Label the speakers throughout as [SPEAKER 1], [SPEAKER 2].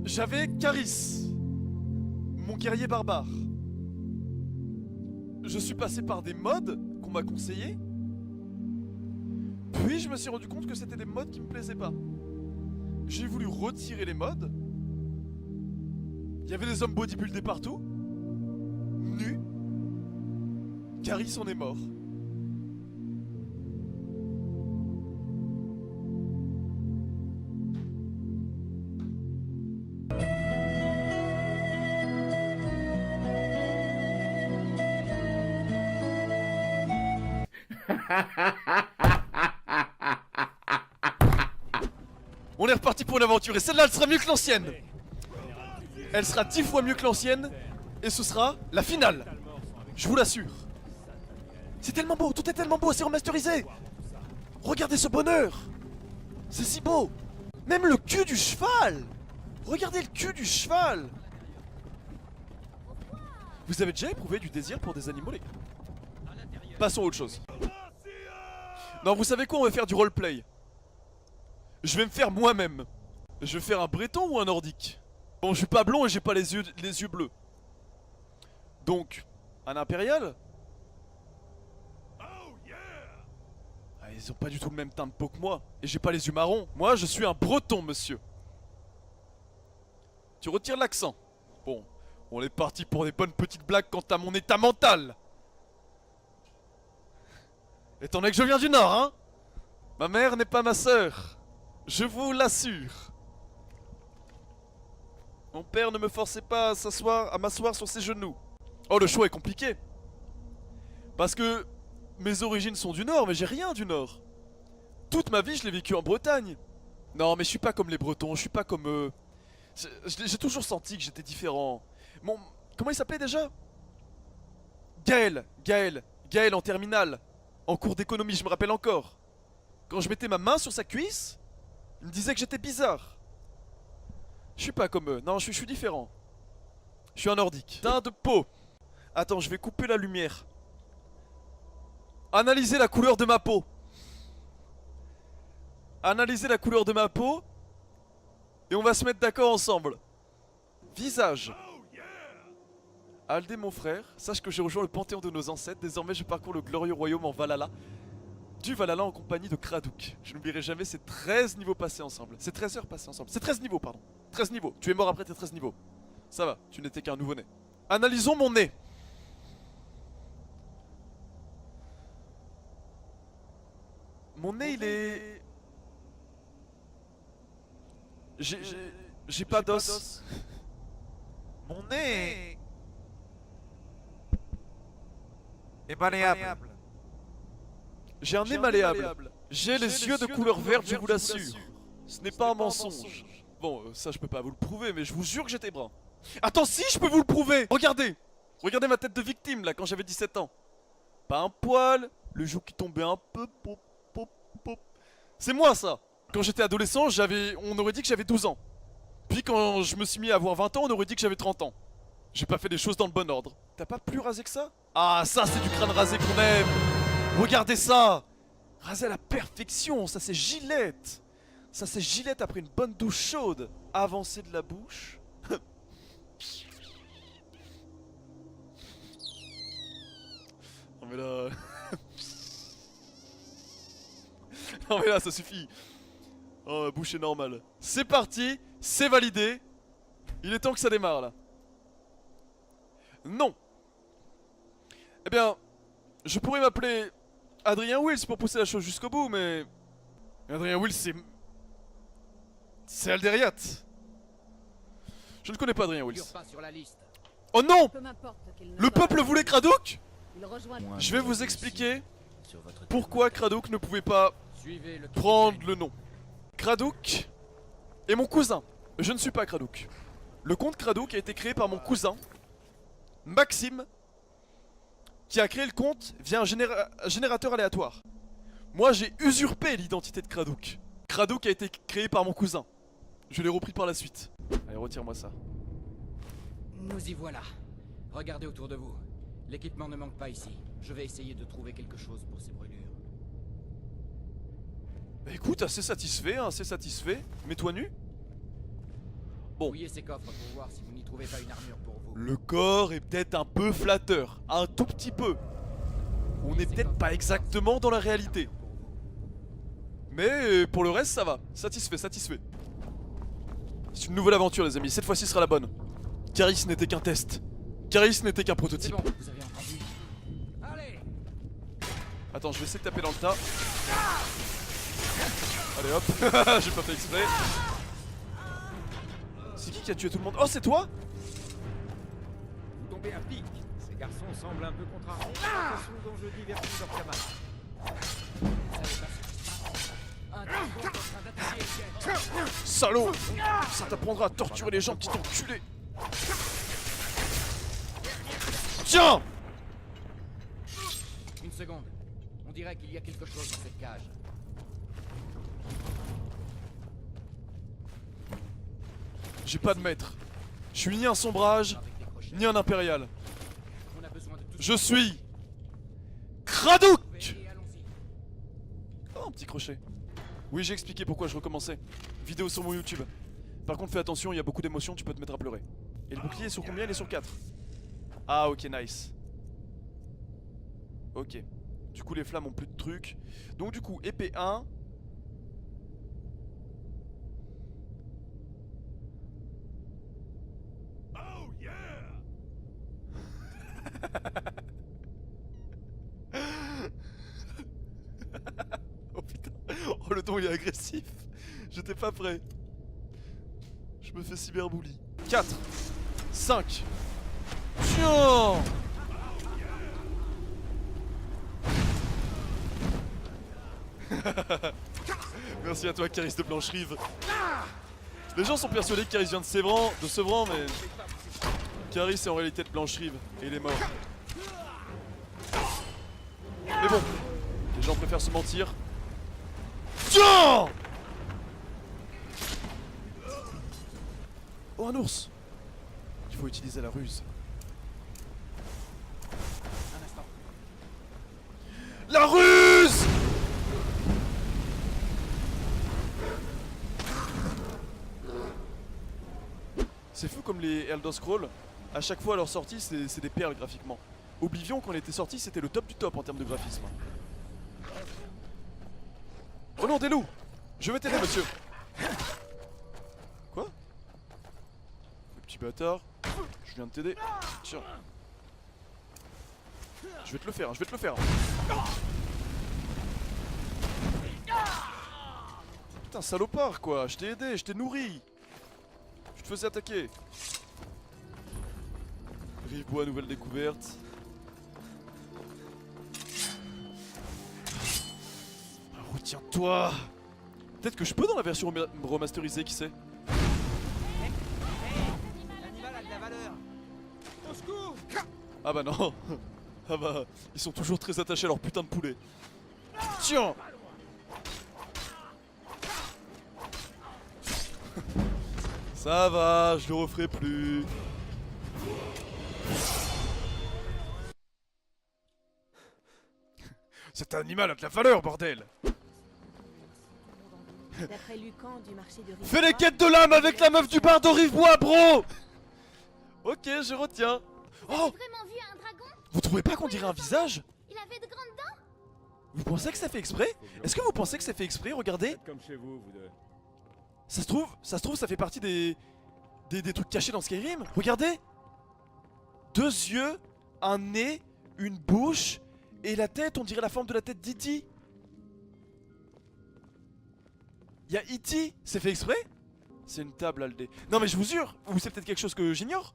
[SPEAKER 1] J'avais Caris, mon guerrier barbare. Je suis passé par des mods qu'on m'a conseillés. Puis je me suis rendu compte que c'était des mods qui me plaisaient pas. J'ai voulu retirer les mods. Il y avait des hommes bodybuildés partout. Nus. Caris en est mort. On est reparti pour une aventure et celle-là elle sera mieux que l'ancienne. Elle sera 10 fois mieux que l'ancienne. Et ce sera la finale. Je vous l'assure. C'est tellement beau, tout est tellement beau, c'est remasterisé. Regardez ce bonheur. C'est si beau. Même le cul du cheval. Regardez le cul du cheval. Vous avez déjà éprouvé du désir pour des animaux les gars? Passons à autre chose. Non, vous savez quoi, on va faire du roleplay. Je vais me faire moi-même. Je vais faire un breton ou un nordique? Bon, je suis pas blond et j'ai pas les yeux bleus. Donc, un impérial? Ah, ils ont pas du tout le même teint de peau que moi. Et j'ai pas les yeux marrons. Moi, je suis un breton, monsieur. Tu retires l'accent. Bon, on est parti pour des bonnes petites blagues quant à mon état mental. Étant donné que je viens du Nord, hein. Ma mère n'est pas ma sœur. Je vous l'assure. Mon père ne me forçait pas à m'asseoir sur ses genoux. Oh, le choix est compliqué. Parce que mes origines sont du Nord, mais j'ai rien du Nord. Toute ma vie, je l'ai vécu en Bretagne. Non, mais je suis pas comme les Bretons, je suis pas comme eux. J'ai toujours senti que j'étais différent. Comment il s'appelait déjà? Gaël en terminale. En cours d'économie, je me rappelle encore. Quand je mettais ma main sur sa cuisse, il me disait que j'étais bizarre. Je suis pas comme eux, non, je suis différent. Je suis un nordique. Teint de peau. Attends, je vais couper la lumière. Analysez la couleur de ma peau. Analysez la couleur de ma peau. Et on va se mettre d'accord ensemble. Visage. Aldé mon frère, sache que j'ai rejoint le panthéon de nos ancêtres. Désormais je parcours le glorieux royaume en Valhalla. Du Valhalla en compagnie de Kradouk. Je n'oublierai jamais ces 13 niveaux passés ensemble. Ces 13 heures passées ensemble. Ces 13 niveaux, pardon. 13 niveaux. Tu es mort après tes 13 niveaux. Ça va, tu n'étais qu'un nouveau-né. Analysons mon nez. Mon nez, il est... J'ai pas d'os.
[SPEAKER 2] Mon nez est malléable.
[SPEAKER 1] J'ai un nez malléable. J'ai les yeux de couleur verte, je vous l'assure. Ce n'est pas un mensonge. Bon, ça je peux pas vous le prouver, mais je vous jure que j'étais brun. Attends, si je peux vous le prouver. Regardez. Regardez ma tête de victime là, quand j'avais 17 ans. Pas un poil, le jour qui tombait un peu. Pop, pop, pop. C'est moi ça. Quand j'étais adolescent, on aurait dit que j'avais 12 ans. Puis quand je me suis mis à avoir 20 ans, on aurait dit que j'avais 30 ans. J'ai pas fait des choses dans le bon ordre. T'as pas plus rasé que ça? Ah, ça c'est du crâne rasé qu'on aime. Regardez ça. Rasé à la perfection, ça c'est Gillette. Ça c'est Gillette après une bonne douche chaude. Avancé de la bouche. Non mais là... non mais là ça suffit. Oh, la bouche est normale. C'est parti, c'est validé. Il est temps que ça démarre là. Non. Eh bien, je pourrais m'appeler Adrien Wills pour pousser la chose jusqu'au bout, mais... Adrien Wills, c'est Alderiat. Je ne connais pas Adrien Wills. Oh non! Le peuple voulait Kradouk? Je vais vous expliquer pourquoi Kradouk ne pouvait pas prendre le nom. Kradouk est mon cousin. Je ne suis pas Kradouk. Le compte Kradouk a été créé par mon cousin, Maxime, qui a créé le compte via un générateur aléatoire. Moi j'ai usurpé l'identité de Kradouk. Kradouk a été créé par mon cousin. Je l'ai repris par la suite. Allez, retire-moi ça.
[SPEAKER 3] Nous y voilà. Regardez autour de vous. L'équipement ne manque pas ici. Je vais essayer de trouver quelque chose pour ces brûlures.
[SPEAKER 1] Bah écoute, assez satisfait, hein, assez satisfait. Mets-toi nu. Bon.
[SPEAKER 3] Fouillez ces coffres pour voir si vous n'y trouvez pas une armure pour vous.
[SPEAKER 1] Le corps est peut-être un peu flatteur, un tout petit peu. On n'est peut-être pas exactement dans la réalité. Mais pour le reste, ça va. Satisfait, satisfait. C'est une nouvelle aventure, les amis. Cette fois-ci sera la bonne. Caris n'était qu'un test. Caris n'était qu'un
[SPEAKER 3] C'est
[SPEAKER 1] prototype.
[SPEAKER 3] bon, vous avez entendu. Allez!
[SPEAKER 1] Attends, je vais essayer de taper dans le tas. Allez hop, j'ai pas fait exprès. C'est qui a tué tout le monde? Oh, c'est toi?
[SPEAKER 4] Vous tombez à pic. Ces garçons semblent un peu contrariés par la façon dont je divertis leurs camarades.
[SPEAKER 3] Un dragon est en train d'attaquer le jet.
[SPEAKER 1] Salaud! Ça t'apprendra à torturer les gens, petit enculé! Tiens!
[SPEAKER 3] Une seconde. On dirait qu'il y a quelque chose dans cette cage.
[SPEAKER 1] J'ai pas de maître. Je suis ni un sombrage,
[SPEAKER 3] Avec des crochets.
[SPEAKER 1] ni un impérial.
[SPEAKER 3] On a besoin de tout.
[SPEAKER 1] Je suis... Kradouk!
[SPEAKER 3] Et allons-y.
[SPEAKER 1] Oh, un petit crochet. Oui, j'ai expliqué pourquoi je recommençais. Vidéo sur mon YouTube. Par contre, fais attention, il y a beaucoup d'émotions, tu peux te mettre à pleurer. Et le bouclier est sur combien? Il est sur 4. Ah, ok, nice. Ok. Du coup, les flammes ont plus de trucs. Donc, du coup, épée 1. Oh yeah! Oh putain. Oh, le ton il est agressif. J'étais pas prêt. Je me fais cyberbully. 4 5. Tiens. Merci à toi, Caris de Blancherive. Les gens sont persuadés que Caris vient de Sevran, mais Caris est en réalité de Blancherive et il est mort. Mais bon, les gens préfèrent se mentir. Tiens! Oh, un ours! Il faut utiliser la ruse.
[SPEAKER 3] Un instant.
[SPEAKER 1] La ruse! C'est fou comme les Elder Scrolls, à chaque fois à leur sortie, c'est des perles graphiquement. Oblivion, quand il était sorti, c'était le top du top en termes de graphisme. Oh non, des loups! Je vais t'aider, monsieur! Quoi? Le petit bâtard. Je viens de t'aider. Tiens. Je vais te le faire, je vais te le faire. Putain, salopard quoi, je t'ai aidé, je t'ai nourri. Je te faisais attaquer. Rivebois, nouvelle découverte. Retiens-toi. Peut-être que je peux dans la version remasterisée, qui sait?
[SPEAKER 4] L'animal a de la valeur. Au secours!
[SPEAKER 1] Ah bah non. Ah bah, ils sont toujours très attachés à leur putain de poulet. Tiens. Ça va, je le referai plus. Cet animal a de la valeur, bordel.
[SPEAKER 5] D'après Lucan du marché de
[SPEAKER 1] Fais les quêtes de l'âme avec la meuf du bar de Rivebois, bro. Ok, je retiens. Oh,
[SPEAKER 6] Vraiment vu un dragon?
[SPEAKER 1] vous trouvez pas qu'on dirait un visage?
[SPEAKER 6] Il avait de grandes dents?
[SPEAKER 1] Vous pensez que ça fait exprès? Est-ce que vous pensez que ça fait exprès? Regardez.
[SPEAKER 4] Faites comme chez vous, vous deux.
[SPEAKER 1] Ça se trouve, ça fait partie des trucs cachés dans Skyrim. Regardez. 2 yeux, un nez, une bouche et la tête, on dirait la forme de la tête d'E.T. Y'a E.T. C'est fait exprès? C'est une table, Aldé. Non mais je vous jure, ou c'est peut-être quelque chose que j'ignore.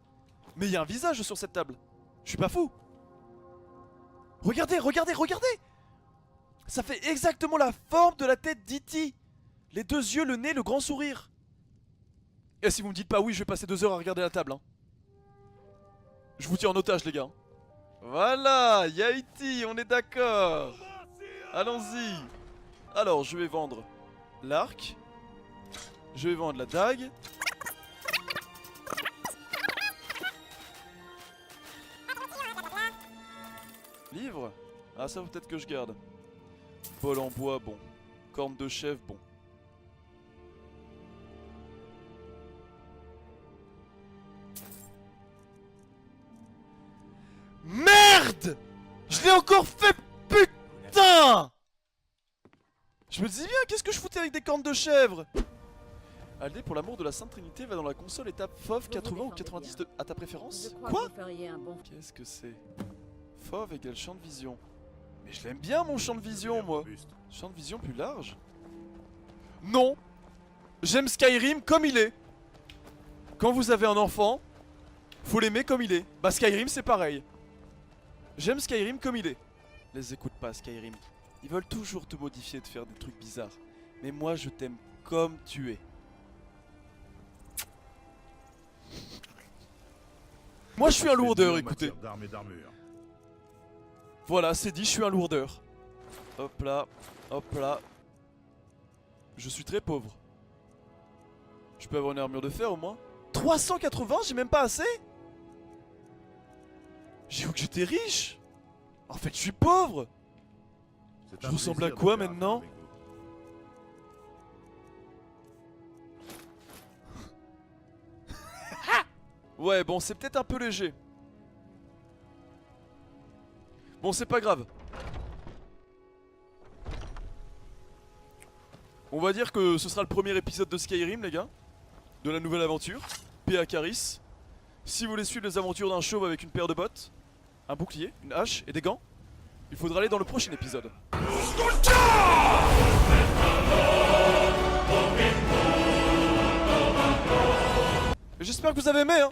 [SPEAKER 1] Mais il y a un visage sur cette table. Je suis pas fou. Regardez, regardez, regardez. Ça fait exactement la forme de la tête d'E.T. Les 2 yeux, le nez, le grand sourire. Et si vous me dites pas oui, je vais passer 2 heures à regarder la table. Hein. Je vous tiens en otage, les gars. Voilà, y'a E.T., on est d'accord. Allons-y. Alors, je vais vendre l'arc. Je vais vendre la dague. Livre. Ah, ça peut-être que je garde. Bol en bois, bon. Corne de chèvre, bon. vide! Je l'ai encore fait, putain! Je me disais bien, qu'est-ce que je foutais avec des cornes de chèvre? Aldé, pour l'amour de la Sainte Trinité, va dans la console et tape FOV 80 ou 90 à ta préférence? Quoi? Qu'est-ce que c'est? FOV égale champ de vision. Mais je l'aime bien mon champ de vision, moi. Champ de vision plus large? Non! J'aime Skyrim comme il est. Quand vous avez un enfant, faut l'aimer comme il est. Bah Skyrim c'est pareil. J'aime Skyrim comme il est. Les écoute pas Skyrim. Ils veulent toujours te modifier et te faire des trucs bizarres. Mais moi je t'aime comme tu es. Moi je suis un lourdeur, écoutez. Voilà, c'est dit, je suis un lourdeur. Hop là, hop là. Je suis très pauvre. Je peux avoir une armure de fer au moins. 380, j'ai même pas assez. J'ai vu que j'étais riche. En fait, je suis pauvre. Je ressemble à quoi maintenant? Ouais, bon, c'est peut-être un peu léger. Bon, c'est pas grave. On va dire que ce sera le premier épisode de Skyrim, les gars. De la nouvelle aventure. P.A. Caris. Si vous voulez suivre les aventures d'un chauve avec une paire de bottes, un bouclier, une hache et des gants, il faudra aller dans le prochain épisode. J'espère que vous avez aimé, hein.